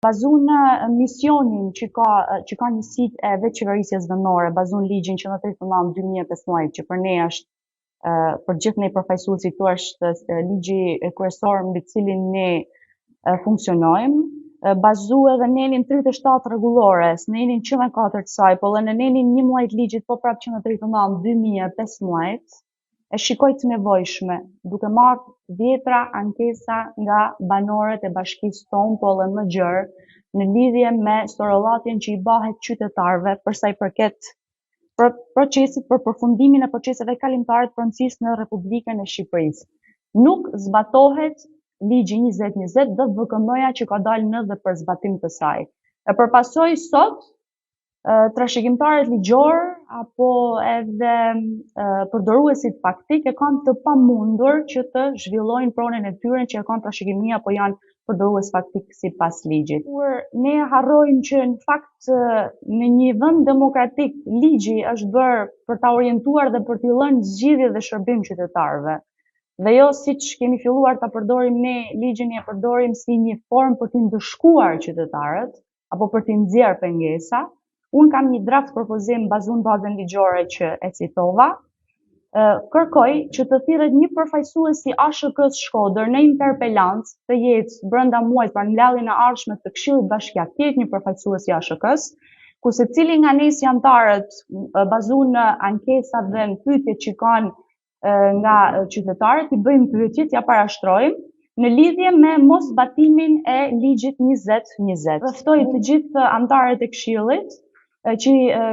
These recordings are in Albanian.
Bazun misionin që ka njësit e veçëverisjes vendore, bazun ligjin që në 2015 që për ne është për gjithë ne përfaqësuesit tu është ligji kryesor mbi cilin ne funksionojmë, bazu edhe nenin 37 rregullore, nenin 104 të saj, po dhe në nenin 11 ligjit po prapë që në 2015 e shikoj të nevojshme, duke marrë dhjetra ankesa nga banorët e bashkisë tonë, po dhe më gjërë, në lidhje me storollatjen që i bahet qytetarëve për sa i përket procesit për përfundimin e proceseve kalimtare të pronësisë në Republikën e Shqipërisë. Nuk zbatohet ligji 2020 dhe VKM-ja që ka dalë në dhe për zbatim të saj. E përpasoj sot trashëgimtarët ligjor apo edhe përdoruesit faktik e kanë të pamundur që të zhvillojnë pronën e tyre që e kanë trashëgimi apo janë përdorues faktik sipas ligjit. Kur ne harrojmë që në fakt në një vend demokratik ligji është bërë për ta orientuar dhe për t'i lënë zgjidhje dhe shërbim qytetarëve. Dhe jo siç kemi filluar ta përdorim ne, ligjin e përdorim si një formë për t'i ndëshkuar qytetarët apo për t'i nxjerrë pengesa. Unë kam një draft propozim bazun bazën ligjore që e citova, kërkoj që të thirret një përfaqësues i ASHK-s Shkodër në interpelancë të jetë brenda muajit pra në mbledhjen e ardhshme të Këshillit Bashkiak, të jetë një përfaqësues i ASHK-s, ku secili nga ne si anëtarët bazuar në ankesat dhe në pyetjet që kanë nga qytetarët, i bëjmë pyetjet, ja parashtrojmë në lidhje me mos zbatimin e ligjit 2020. Ftoj të gjithë anëtarët e Këshillit që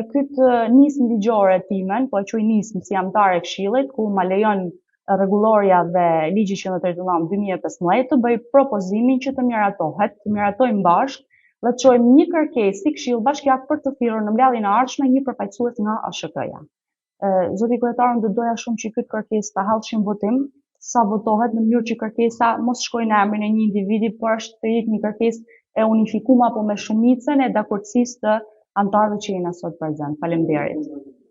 këtë nismë ligjore timen, po e quaj nismë si anëtare e Këshillit, ku ma lejon rregulloria dhe ligji që në 2015 të bëj propozimin që të miratojmë bashkë dhe të çojmë një kërkesë si Këshill Bashkiak për të thirrur në mbledhjen e ardhshme një përfaqësues nga ASHK-ja. Zoti kryetar, do doja shumë që këtë kërkesë ta hallshim votim, sa votohet në mënyrë që kërkesa mos shkojë në emrin e një individi, por është të jetë një kërkesë e unifikuar apo me shumicën e dakordësisë të anëtarëve që jena sot prezent. Faleminderit.